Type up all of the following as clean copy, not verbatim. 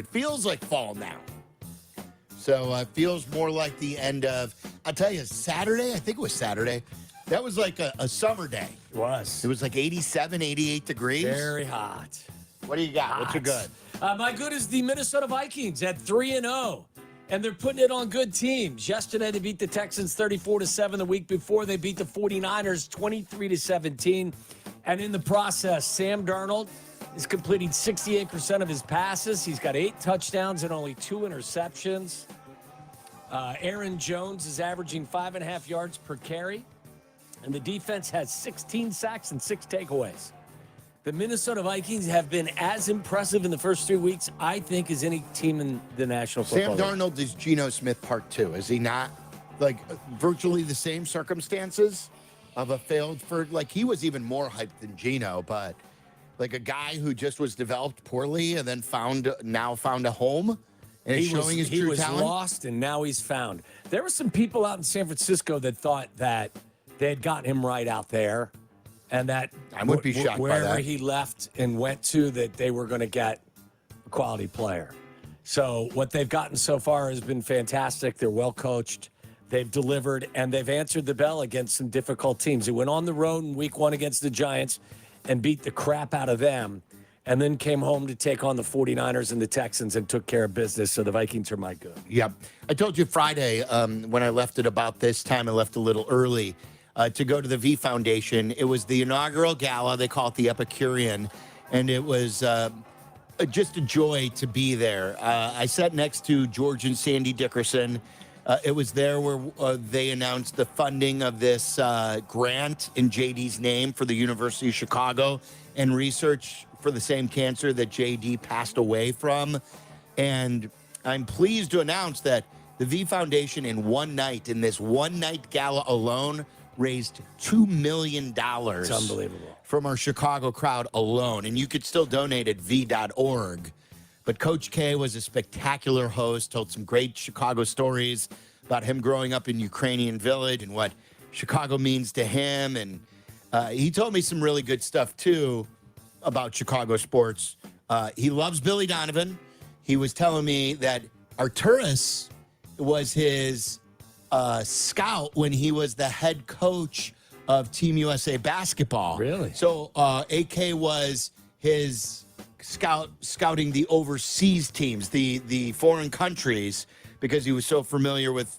It feels like fall now. So it feels more like the end of, I'll tell you, Saturday, I think it was Saturday. That was like a summer day. It was. It was like 87, 88 degrees. Very hot. What do you got? What's your good? My good is the Minnesota Vikings at 3-0. And they're putting it on good teams. Yesterday, they beat the Texans 34-7. The week before, they beat the 49ers 23-17. And in the process, Sam Darnold is completing 68% of his passes. He's got 8 touchdowns and only 2 interceptions. Aaron Jones is averaging 5.5 yards per carry. And the defense has 16 sacks and 6 takeaways. The Minnesota Vikings have been as impressive in the first 3 weeks, I think, as any team in the National Football Sam League. Darnold is Geno Smith Part 2. Is he not? Like, virtually the same circumstances of a failed like, he was even more hyped than Geno, but like a guy who just was developed poorly and then found a home and is showing his true talent. He was lost, and now he's found. There were some people out in San Francisco that thought that they had gotten him right out there, and that I would be shocked by wherever that. he left and went to, that they were going to get a quality player. So what they've gotten so far has been fantastic. They're well coached. They've delivered, and they've answered the bell against some difficult teams. They went on the road in week 1 against the Giants and beat the crap out of them, and then came home to take on the 49ers and the Texans and took care of business. So the Vikings are my good. Yep. I told you Friday when I left at about this time, I left a little early to go to the V Foundation. It was the inaugural gala. They call it the Epicurean, and it was just a joy to be there. I sat next to George and Sandy Dickerson. It was there where they announced the funding of this grant in JD's name for the University of Chicago and research for the same cancer that JD passed away from. And I'm pleased to announce that the V Foundation in this one-night gala alone, raised $2 million. It's unbelievable. From our Chicago crowd alone. And you could still donate at v.org. But Coach K was a spectacular host, told some great Chicago stories about him growing up in Ukrainian Village and what Chicago means to him. And he told me some really good stuff, too, about Chicago sports. He loves Billy Donovan. He was telling me that Arturas was his scout when he was the head coach of Team USA basketball. Really? So AK was his scouting the overseas teams, the foreign countries, because he was so familiar with,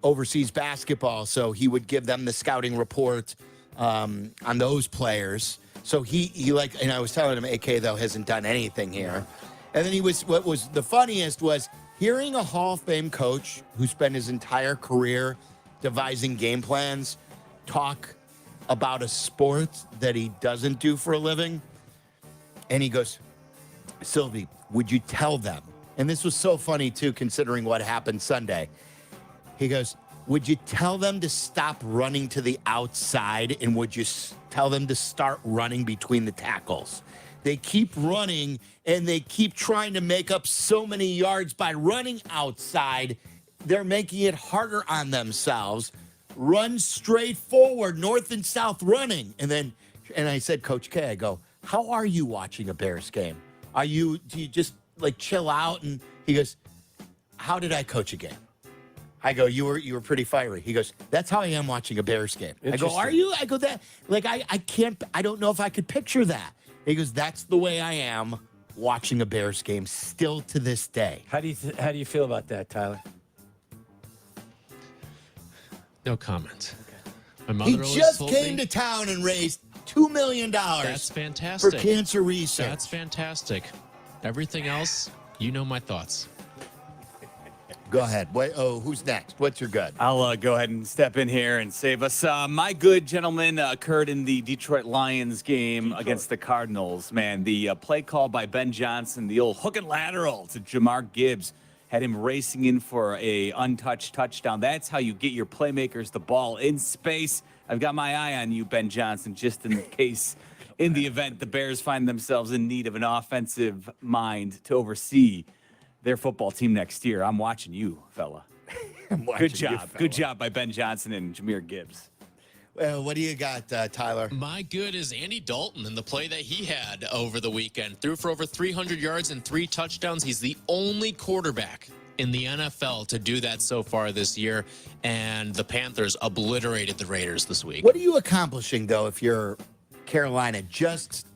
overseas basketball. So he would give them the scouting report on those players. So he and I was telling him, AK, though, hasn't done anything here. And then what was the funniest was hearing a Hall of Fame coach who spent his entire career devising game plans talk about a sport that he doesn't do for a living. And he goes, Sylvie, would you tell them? And this was so funny, too, considering what happened Sunday. He goes, would you tell them to stop running to the outside, and would you tell them to start running between the tackles? They keep running, and they keep trying to make up so many yards by running outside. They're making it harder on themselves. Run straight forward, north and south running. And I said, Coach K, I go, how are you watching a Bears game? Do you just like chill out? And he goes, how did I coach a game? I go, you were pretty fiery. He goes, that's how I am watching a Bears game. I go, are you? I go, that, like, I can't, I don't know if I could picture that. He goes, that's the way I am watching a Bears game still to this day. How do you feel about that, Tyler? No comment. My He mother just came to town and raised $2 million. That's fantastic. For cancer research. That's fantastic. Everything else, you know my thoughts. Go ahead. Who's next? What's your good? I'll go ahead and step in here and save us. My good, gentlemen, occurred in the Detroit Lions game against the Cardinals. Man, the play call by Ben Johnson, the old hook and lateral to Jamar Gibbs, had him racing in for a untouched touchdown. That's how you get your playmakers the ball in space. I've got my eye on you, Ben Johnson, just in case, in the event the Bears find themselves in need of an offensive mind to oversee their football team next year. I'm watching you, fella. Good job. Good job by Ben Johnson and Jameer Gibbs. What do you got, Tyler? My good is Andy Dalton and the play that he had over the weekend. Threw for over 300 yards and 3 touchdowns. He's the only quarterback in the NFL to do that so far this year. And the Panthers obliterated the Raiders this week. What are you accomplishing, though, if you're Carolina? Just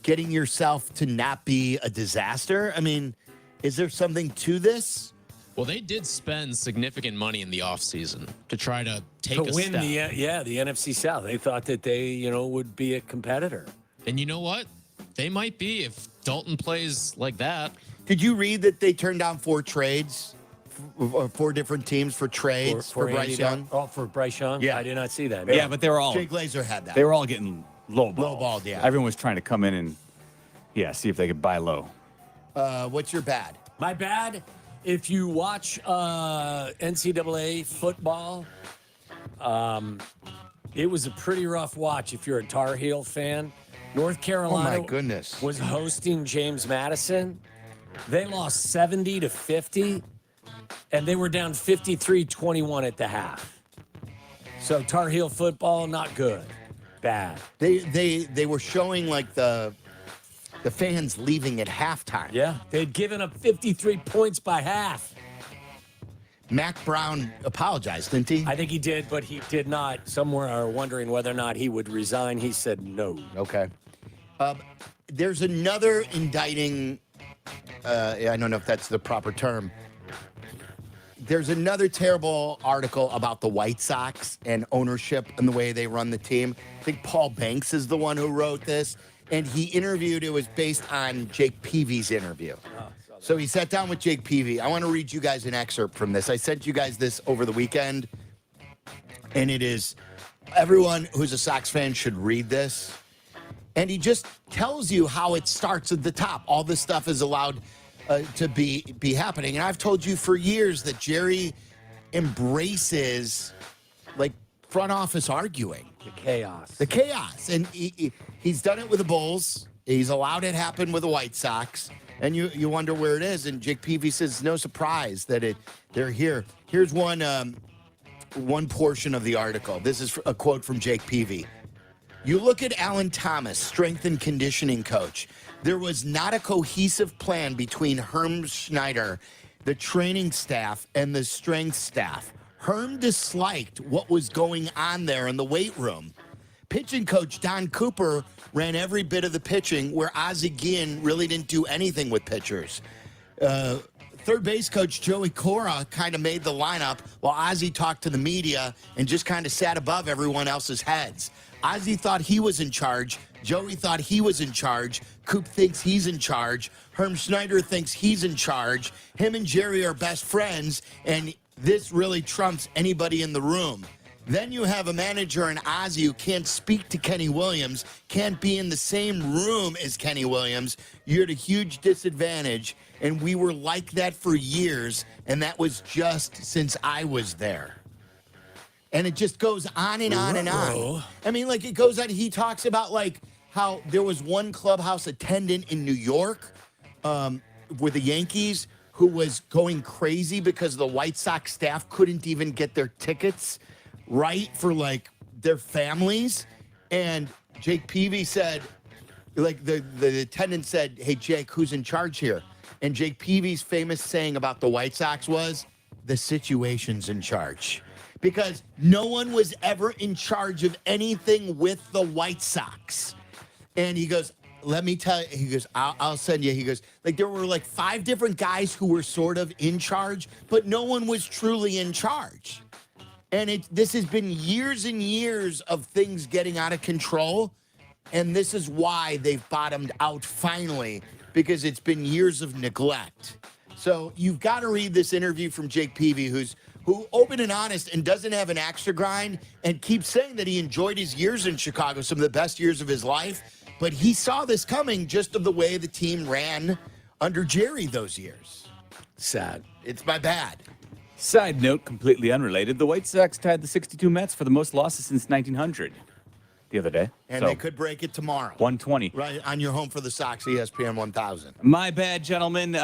getting yourself to not be a disaster? I mean, is there something to this? Well, they did spend significant money in the offseason to try to take To a win step. the NFC South. They thought that they, would be a competitor. And you know what? They might be if Dalton plays like that. Did you read that they turned down 4 trades, 4 different teams for trades for Bryce Andy Young? Oh, for Bryce Young? Yeah. I did not see that. Yeah, but they were all Jake Glazer had that. they were all getting lowballed. Lowballed, yeah. Everyone was trying to come in and see if they could buy low. What's your bad? My bad. If you watch NCAA football, it was a pretty rough watch if you're a Tar Heel fan. North Carolina Oh, my goodness. was hosting James Madison. They lost 70-50, and they were down 53-21 at the half. So Tar Heel football, not good. Bad. They were showing like the fans leaving at halftime. Yeah, they'd given up 53 points by half. Mac Brown apologized, didn't he? I think he did, but he did not. Some were wondering whether or not he would resign. He said no. Okay. There's another indicting. I don't know if that's the proper term. There's another terrible article about the White Sox and ownership and the way they run the team. I think Paul Banks is the one who wrote this, and he interviewed. It was based on Jake Peavy's interview. So he sat down with Jake Peavy. I want to read you guys an excerpt from this. I sent you guys this over the weekend, and it is everyone who's a Sox fan should read this. And he just tells you how it starts at the top. All this stuff is allowed to be happening. And I've told you for years that Jerry embraces like front office arguing. The chaos. The chaos. And he's done it with the Bulls. He's allowed it to happen with the White Sox. And you wonder where it is. And Jake Peavy says, no surprise that they're here. Here's one portion of the article. This is a quote from Jake Peavy. You look at Alan Thomas, strength and conditioning coach. There was not a cohesive plan between Herm Schneider, the training staff, and the strength staff. Herm disliked what was going on there in the weight room. Pitching coach Don Cooper ran every bit of the pitching, where Ozzie Guillen really didn't do anything with pitchers. Third base coach Joey Cora kind of made the lineup while Ozzie talked to the media and just kind of sat above everyone else's heads. Ozzie thought he was in charge. Joey thought he was in charge. Coop thinks he's in charge. Herm Schneider thinks he's in charge. Him and Jerry are best friends, and this really trumps anybody in the room. Then you have a manager in Ozzie who can't speak to Kenny Williams, can't be in the same room as Kenny Williams. You're at a huge disadvantage, and we were like that for years, and that was just since I was there. And it just goes on and on and on. I mean, like, it goes on. He talks about, like, how there was one clubhouse attendant in New York with the Yankees who was going crazy because the White Sox staff couldn't even get their tickets right for, like, their families. And Jake Peavy said, like, the attendant said, hey, Jake, who's in charge here? And Jake Peavy's famous saying about the White Sox was, the situation's in charge. Because no one was ever in charge of anything with the White Sox. And he goes, let me tell you, he goes, I'll send you. He goes, like, there were like 5 different guys who were sort of in charge, but no one was truly in charge. And this has been years and years of things getting out of control. And this is why they've bottomed out finally, because it's been years of neglect. So you've got to read this interview from Jake Peavy, who open and honest and doesn't have an axe to grind and keeps saying that he enjoyed his years in Chicago, some of the best years of his life. But he saw this coming just of the way the team ran under Jerry those years. Sad. It's my bad. Side note, completely unrelated, the White Sox tied the 62 Mets for the most losses since 1900 the other day. And they could break it tomorrow. 120. Right on your home for the Sox, ESPN 1000. My bad, gentlemen.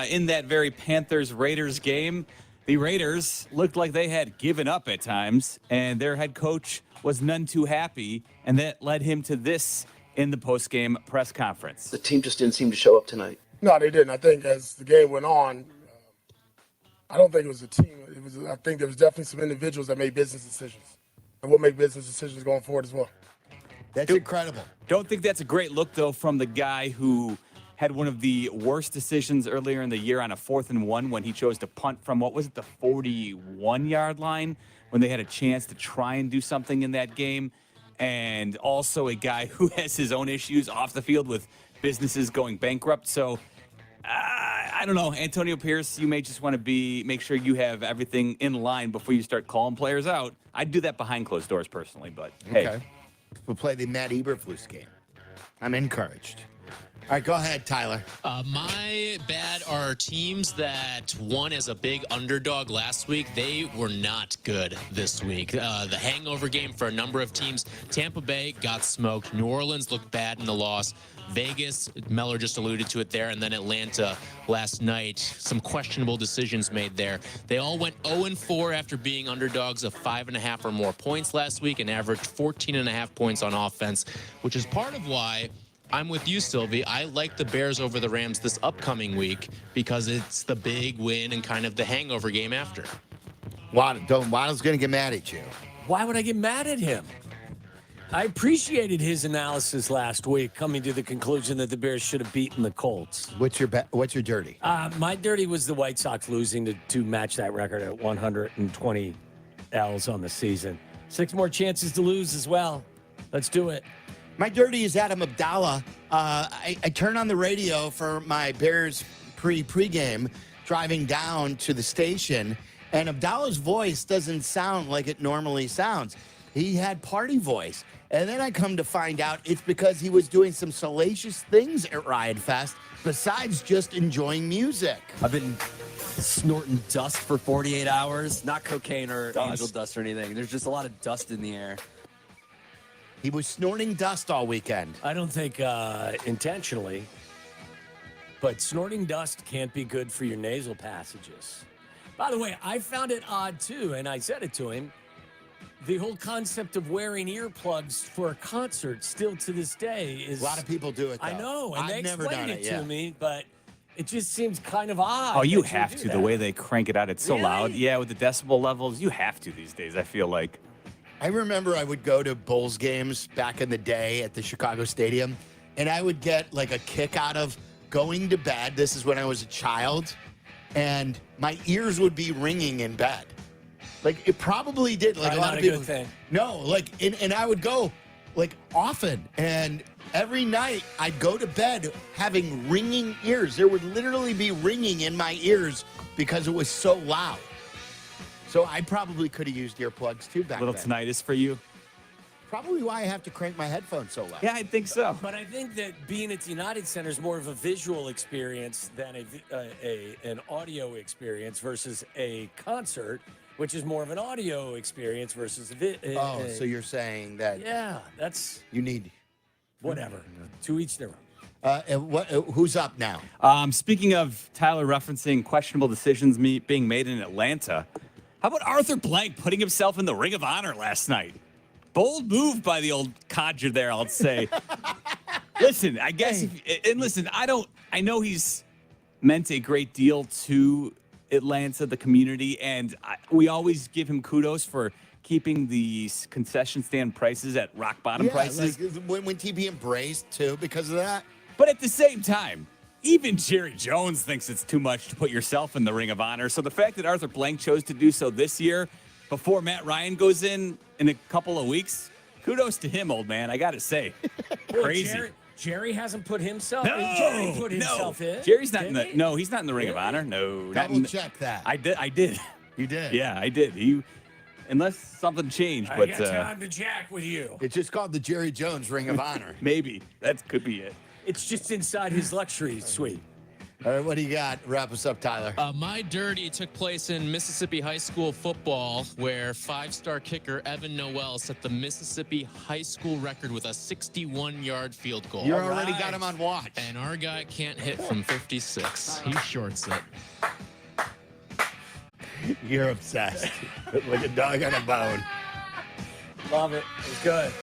In that very Panthers-Raiders game, The Raiders looked like they had given up at times, and their head coach was none too happy, and that led him to this in the postgame press conference. The team just didn't seem to show up tonight. No, they didn't. I think as the game went on, I don't think it was a team. I think there was definitely some individuals that made business decisions, and we'll make business decisions going forward as well. That's incredible. Don't think that's a great look, though, from the guy who had one of the worst decisions earlier in the year on a 4th and 1 when he chose to punt from, what was it, the 41-yard line, when they had a chance to try and do something in that game. And also a guy who has his own issues off the field with businesses going bankrupt. So, I don't know. Antonio Pierce, you may just want to make sure you have everything in line before you start calling players out. I'd do that behind closed doors personally, but hey. Okay. We'll play the Matt Eberflus game. I'm encouraged. All right, go ahead, Tyler. My bad are teams that won as a big underdog last week. They were not good this week. The hangover game for a number of teams. Tampa Bay got smoked. New Orleans looked bad in the loss. Vegas, Meller just alluded to it there, and then Atlanta last night. Some questionable decisions made there. They all went 0-4 after being underdogs of 5.5 or more points last week and averaged 14.5 points on offense, which is part of why I'm with you, Sylvie. I like the Bears over the Rams this upcoming week because it's the big win and kind of the hangover game after. Waddle's going to get mad at you. Why would I get mad at him? I appreciated his analysis last week, coming to the conclusion that the Bears should have beaten the Colts. What's your dirty? My dirty was the White Sox losing to match that record at 120 L's on the season. 6 more chances to lose as well. Let's do it. My dirty is Adam Abdallah. I turn on the radio for my Bears pregame, driving down to the station, and Abdallah's voice doesn't sound like it normally sounds. He had party voice. And then I come to find out it's because he was doing some salacious things at Riot Fest besides just enjoying music. I've been snorting dust for 48 hours, not cocaine or angel dust or anything. There's just a lot of dust in the air. He was snorting dust all weekend. I don't think intentionally, but snorting dust can't be good for your nasal passages. By the way, I found it odd too, and I said it to him. The whole concept of wearing earplugs for a concert still to this day is... A lot of people do it, though. I know, and I've they never explained done it it, to me, but it just seems kind of odd. Oh, you that have do to. that. The way they crank it out, it's so Really? loud. Yeah, with the decibel levels, you have to these days, I feel like. I remember I would go to Bulls games back in the day at the Chicago Stadium, and I would get like a kick out of going to bed. This is when I was a child, and my ears would be ringing in bed. Like it probably did. Like Probably a lot not of a people. good thing. No, like and I would go like often, and every night I'd go to bed having ringing ears. There would literally be ringing in my ears because it was so loud. So I probably could have used earplugs too back Little then. tinnitus for you. Probably why I have to crank my headphones so loud. Yeah, I think so. But I think that being at the United Center is more of a visual experience than an audio experience versus a concert, which is more of an audio experience versus a So you're saying that yeah, that's you need whatever. To each their own. who's up now? Speaking of Tyler referencing questionable decisions being made in Atlanta, how about Arthur Blank putting himself in the Ring of Honor last night? Bold move by the old codger there, I'll say. Listen, I guess, I know he's meant a great deal to Atlanta, the community, and we always give him kudos for keeping the concession stand prices at rock bottom prices. Like when TP embraced too because of that. But at the same time, even Jerry Jones thinks it's too much to put yourself in the Ring of Honor. So the fact that Arthur Blank chose to do so this year, before Matt Ryan goes in a couple of weeks, kudos to him, old man. I got to say, crazy. Jerry hasn't put himself. Jerry put himself in. Jerry's not in the. No, he's not in the Ring of Honor. No, Double check that. I did. You did. Yeah, I did. Unless something changed, I but got time to jack with you. It's just called the Jerry Jones Ring of Honor. maybe that could be it. It's just inside his luxury suite. All right, what do you got? Wrap us up, Tyler. My dirty took place in Mississippi high school football, where 5-star kicker Evan Noel set the Mississippi high school record with a 61-yard field goal. You already got him on watch. And our guy can't hit from 56. He shorts it. You're obsessed. Like a dog on a bone. Love it. It's good.